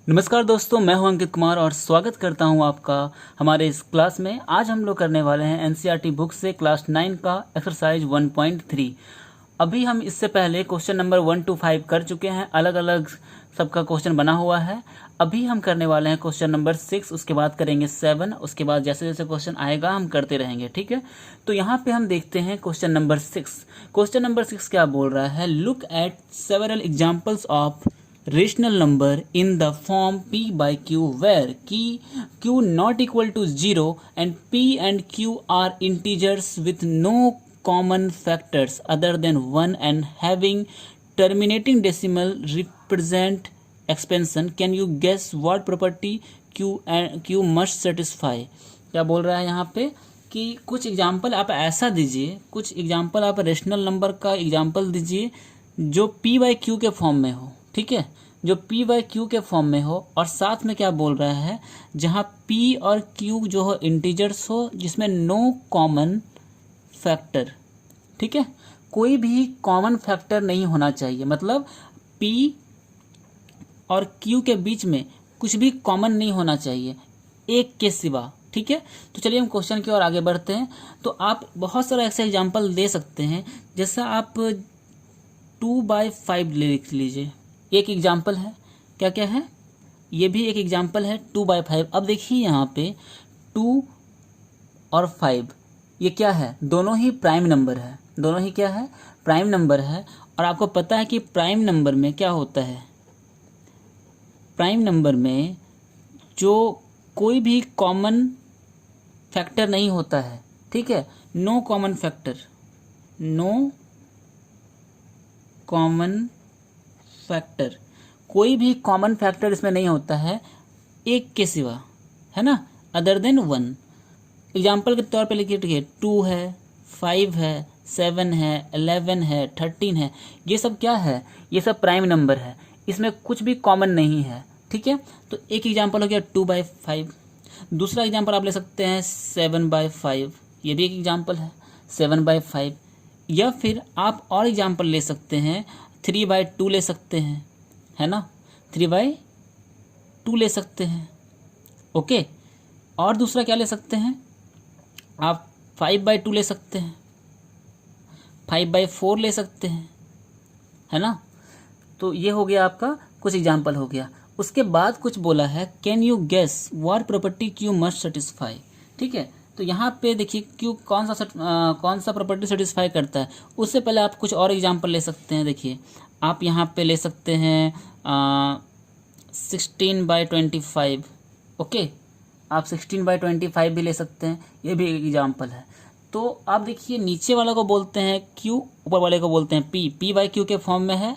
नमस्कार दोस्तों, मैं हूं अंकित कुमार और स्वागत करता हूं आपका हमारे इस क्लास में। आज हम लोग करने वाले हैं एनसीईआरटी बुक से क्लास 9 का एक्सरसाइज 1.3। अभी हम इससे पहले क्वेश्चन नंबर 1 to 5 कर चुके हैं, अलग अलग सबका क्वेश्चन बना हुआ है। अभी हम करने वाले हैं क्वेश्चन नंबर 6, उसके बाद करेंगे 7, उसके बाद जैसे जैसे क्वेश्चन आएगा हम करते रहेंगे, ठीक है। तो यहाँ पे हम देखते हैं क्वेश्चन नंबर 6। क्वेश्चन नंबर 6 क्या बोल रहा है? Look at several examples of rational number in the form p by q where q not equal to 0 and p and q are integers with no common factors other than 1 and having terminating decimal represent expansion. Can you guess what property q must satisfy? क्या बोल रहा है यहाँ पे कि कुछ example आप ऐसा दीजिए, कुछ एग्जाम्पल आप रेशनल नंबर का एग्जाम्पल दीजिए जो p बाई क्यू के फॉर्म में हो, ठीक है, जो p बाई क्यू के फॉर्म में हो। और साथ में क्या बोल रहा है, जहाँ p और q जो हो इंटीजर्स हो जिसमें नो कॉमन फैक्टर, ठीक है, कोई भी कॉमन फैक्टर नहीं होना चाहिए। मतलब p और q के बीच में कुछ भी कॉमन नहीं होना चाहिए एक के सिवा, ठीक है। तो चलिए हम क्वेश्चन की ओर आगे बढ़ते हैं। तो आप बहुत सारा ऐसे एग्जाम्पल दे सकते हैं, जैसा आप 2/5 लिख लीजिए, एक एग्जाम्पल है। क्या क्या है? ये भी एक एग्जाम्पल है 2/5। अब देखिए यहाँ पे 2 और 5 ये क्या है? दोनों ही प्राइम नंबर है। दोनों ही क्या है? प्राइम नंबर है। और आपको पता है कि प्राइम नंबर में क्या होता है? प्राइम नंबर में जो कोई भी कॉमन फैक्टर नहीं होता है, ठीक है, no common factor, no common factor, कोई भी कॉमन फैक्टर इसमें नहीं होता है एक के सिवा, है ना, अदर देन 1। एग्जाम्पल के तौर पे लिखिए 2 है, 5 है, 7 है, 11 है, 13 है। ये सब क्या है? ये सब प्राइम नंबर है, इसमें कुछ भी कॉमन नहीं है, ठीक है। तो एक एग्जाम्पल हो गया 2/5। दूसरा एग्जाम्पल आप ले सकते हैं 7/5, ये भी एक एग्जाम्पल है 7/5। या फिर आप और एग्जाम्पल ले सकते हैं 3/2 ले सकते हैं, है ना, 3/2 ले सकते हैं, ओके। और दूसरा क्या ले सकते हैं आप? 5/2 ले सकते हैं, 5/4 ले सकते हैं, है ना। तो ये हो गया आपका कुछ एग्जाम्पल हो गया। उसके बाद कुछ बोला है can you guess what property Q must satisfy, ठीक है। तो यहाँ पे देखिए क्यू कौन सा प्रॉपर्टी सेटिस्फाई करता है। उससे पहले आप कुछ और एग्जांपल ले सकते हैं। देखिए आप यहाँ पे ले सकते हैं 16/25, ओके, आप 16/25 भी ले सकते हैं, ये भी एक एग्जांपल है। तो आप देखिए नीचे वाला को बोलते हैं क्यू, ऊपर वाले को बोलते हैं पी बाई क्यू के फॉर्म में है।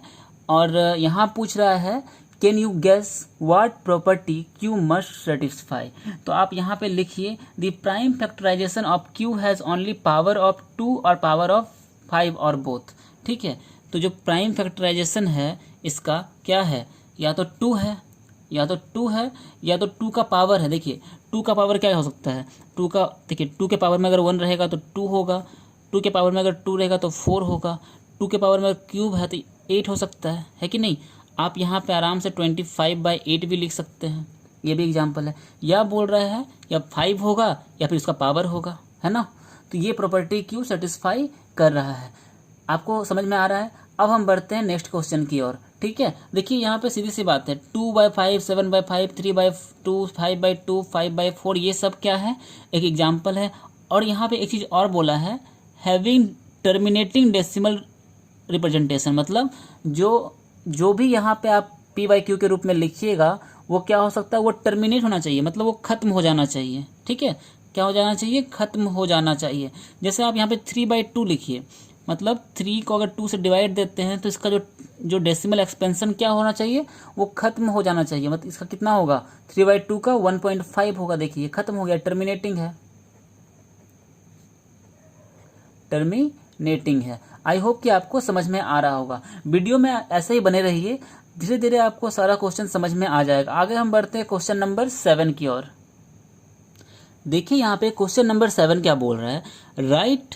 और यहाँ पूछ रहा है can you guess what property Q must satisfy. तो आप यहाँ पे लिखिए the prime factorisation of Q has only power of 2 और पावर ऑफ 5 और बोथ, ठीक है। तो जो प्राइम फैक्टराइजेशन है इसका क्या है? या तो 2 है, या तो 2 है, या तो 2 का पावर है। देखिए 2 का पावर क्या हो सकता है? 2 का, देखिए 2 के पावर में अगर 1 रहेगा तो 2 होगा, 2 के पावर में अगर 2 रहेगा तो 4 होगा, 2 के पावर में क्यूब है तो 8 हो सकता है कि नहीं। आप यहाँ पे आराम से 25/8 भी लिख सकते हैं, ये भी एग्जाम्पल है। या बोल रहा है या 5 होगा या फिर उसका पावर होगा, है ना। तो ये प्रॉपर्टी क्यू सेटिस्फाई कर रहा है। आपको समझ में आ रहा है? अब हम बढ़ते हैं नेक्स्ट क्वेश्चन की ओर, ठीक है। देखिए यहाँ पे सीधी सी बात है 2/5, 7/5, 3/2, 5/2, 5/4, ये सब क्या है? एक एग्जाम्पल है। और यहाँ पे एक चीज़ और बोला है हैविंग टर्मिनेटिंग डेसिमल रिप्रेजेंटेशन, मतलब जो भी यहाँ पे आप पी बाई क्यू के रूप में लिखिएगा वो क्या हो सकता है? वो टर्मिनेट होना चाहिए, मतलब वो खत्म हो जाना चाहिए, ठीक है। क्या हो जाना चाहिए? खत्म हो जाना चाहिए। जैसे आप यहाँ पे 3/2 लिखिए, मतलब 3 को अगर 2 से डिवाइड देते हैं तो इसका जो डेसिमल एक्सपेंशन क्या होना चाहिए? वो खत्म हो जाना चाहिए। मतलब इसका कितना होगा? 3/2 का 1.5 होगा। देखिए खत्म हो गया, टर्मिनेटिंग है, टर्मिनेटिंग है। आई होप कि आपको समझ में आ रहा होगा। वीडियो में ऐसे ही बने रहिए, धीरे धीरे आपको सारा क्वेश्चन समझ में आ जाएगा। आगे हम बढ़ते हैं क्वेश्चन नंबर 7 की ओर। देखिए यहाँ पे क्वेश्चन नंबर 7 क्या बोल रहा है? Write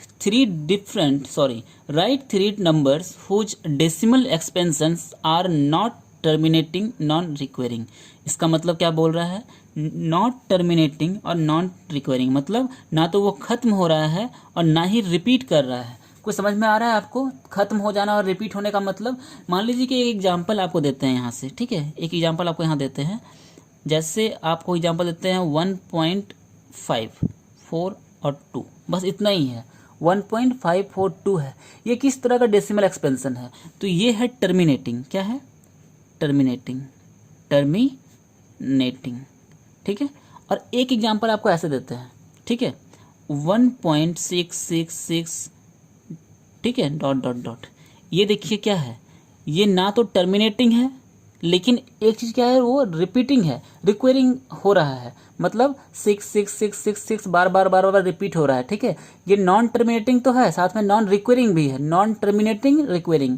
three numbers whose decimal expansions are not terminating non recurring. इसका मतलब क्या बोल रहा है, नॉट टर्मिनेटिंग और नॉन रिक्वायरिंग, मतलब ना तो वो खत्म हो रहा है और ना ही रिपीट कर रहा है। कुछ समझ में आ रहा है आपको, खत्म हो जाना और रिपीट होने का मतलब? मान लीजिए कि एक एग्जांपल आपको देते हैं यहाँ से, ठीक है, एक एग्जांपल आपको यहाँ देते हैं। जैसे आपको एग्जांपल देते हैं 1.5, 4 और 2, बस इतना ही है, 1.542 है। ये किस तरह का डेसिमल एक्सपेंशन है? तो ये है टर्मिनेटिंग। क्या है? टर्मिनेटिंग, टर्मिनेटिंग, ठीक है। और एक एग्जांपल आपको ऐसे देते हैं, ठीक है, 1.666, ठीक है, डॉट डॉट डॉट। ये देखिए क्या है, ये ना तो टर्मिनेटिंग है, लेकिन एक चीज़ क्या है, वो रिपीटिंग है, रिक्वायरिंग हो रहा है, मतलब 66666 बार बार बार बार रिपीट हो रहा है, ठीक है। ये नॉन टर्मिनेटिंग तो है, साथ में नॉन रिक्वायरिंग भी है, नॉन टर्मिनेटिंग रिक्वायरिंग,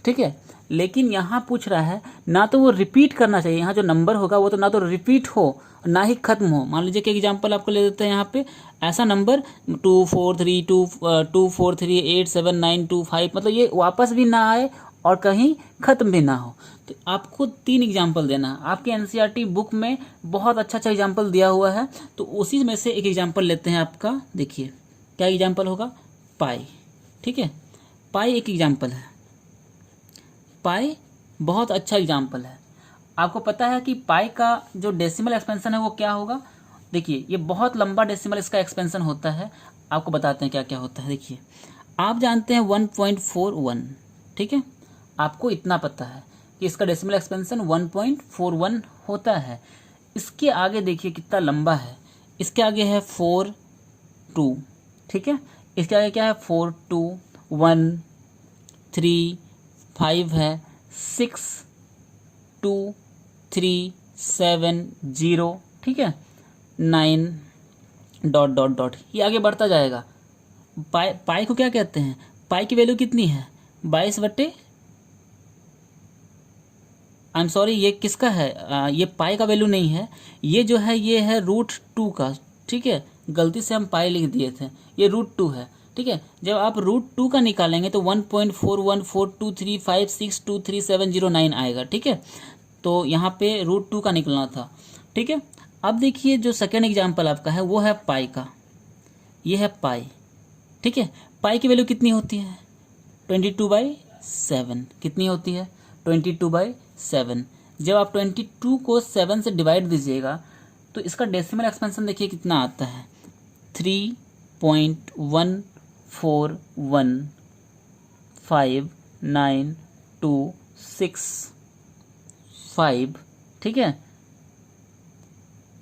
ठीक है। लेकिन यहाँ पूछ रहा है ना तो वो रिपीट करना चाहिए, यहाँ जो नंबर होगा वो तो ना तो रिपीट हो ना ही खत्म हो। मान लीजिए कि एग्जांपल आपको ले देते हैं यहाँ पे, ऐसा नंबर 243287925, मतलब ये वापस भी ना आए और कहीं खत्म भी ना हो। तो आपको 3 एग्जाम्पल देना है। आपके एनसीईआरटी बुक में बहुत अच्छा अच्छा एग्जाम्पल दिया हुआ है, तो उसी में से एक एग्जाम्पल लेते हैं आपका। देखिए क्या एग्जाम्पल होगा, पाई, ठीक है, पाई एक एग्जाम्पल है। पाई बहुत अच्छा एग्जाम्पल है। आपको पता है कि पाई का जो डेसिमल एक्सपेंशन है वो क्या होगा? देखिए ये बहुत लंबा डेसिमल इसका एक्सपेंशन होता है, आपको बताते हैं क्या क्या होता है। देखिए आप जानते हैं 1.41, ठीक है, आपको इतना पता है कि इसका डेसिमल एक्सपेंशन 1.41 होता है। इसके आगे देखिए कितना लंबा है, इसके आगे है 4 2, ठीक है, इसके आगे क्या है 4 2 1 3 5 है, 6 2 3 7 0, ठीक है, 9 डॉट डॉट डॉट, ये आगे बढ़ता जाएगा। पाई को क्या कहते हैं? पाई की वैल्यू कितनी है? 22/, आई एम सॉरी, ये किसका है? ये पाई का वैल्यू नहीं है, ये जो है ये है √2 का, ठीक है, गलती से हम पाई लिख दिए थे, ये √2 है, ठीक है। जब आप √2 का निकालेंगे तो 1.414235623709 आएगा, ठीक है। तो यहाँ पे √2 का निकलना था, ठीक है। अब देखिए जो सेकेंड एग्जाम्पल आपका है वो है पाई का, ये है पाई, ठीक है। पाई की वैल्यू कितनी होती है? 22/7। कितनी होती है? 22/7। जब आप 22 को 7 से डिवाइड दीजिएगा तो इसका डेसिमल एक्सपेंशन देखिए कितना आता है, 3.1415926, ठीक है,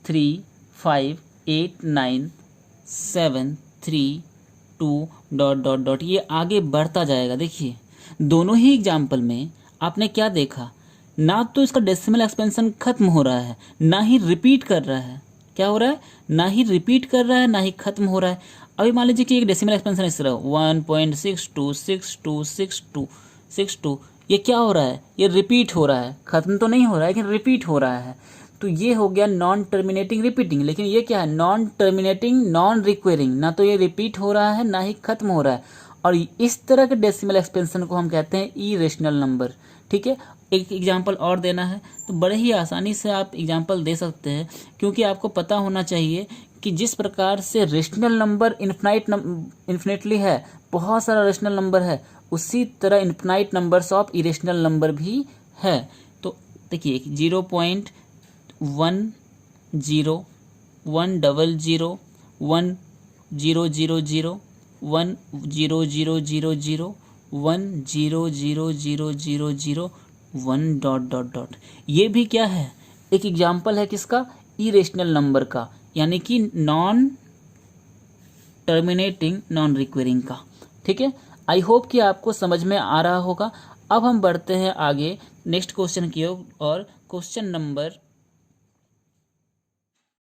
3589732 डॉट डॉट डॉट, ये आगे बढ़ता जाएगा। देखिए दोनों ही एग्जाम्पल में आपने क्या देखा, ना तो इसका डेसिमल एक्सपेंशन खत्म हो रहा है ना ही रिपीट कर रहा है। क्या हो रहा है? ना ही रिपीट कर रहा है ना ही खत्म हो रहा है। अभी मान लीजिए कि एक डेसिमल एक्सपेंशन इस तरह 1.62626262, ये क्या हो रहा है? ये रिपीट हो रहा है, खत्म तो नहीं हो रहा है लेकिन रिपीट हो रहा है। तो ये हो गया नॉन टर्मिनेटिंग रिपीटिंग। लेकिन ये क्या है? नॉन टर्मिनेटिंग नॉन रिक्वायरिंग, ना तो ये रिपीट हो रहा है ना ही खत्म हो रहा है। और इस तरह के डेसिमल एक्सपेंशन को हम कहते हैं इरेशनल नंबर, ठीक है। एक एग्जाम्पल और देना है तो बड़े ही आसानी से आप एग्जाम्पल दे सकते हैं, क्योंकि आपको पता होना चाहिए कि जिस प्रकार से रेशनल नंबर इन्फिनेटली है, बहुत सारा रेशनल नंबर है, उसी तरह infinite numbers of irrational number भी है। तो देखिए 0.10 100 10000 1000 10000 1 डॉट डॉट डॉट। ये भी क्या है? एक एग्जाम्पल है किसका? इरेशनल नंबर का, यानी कि नॉन टर्मिनेटिंग नॉन रिक्वायरिंग का, ठीक है। आई होप कि आपको समझ में आ रहा होगा। अब हम बढ़ते हैं आगे नेक्स्ट क्वेश्चन की ओर, और क्वेश्चन नंबर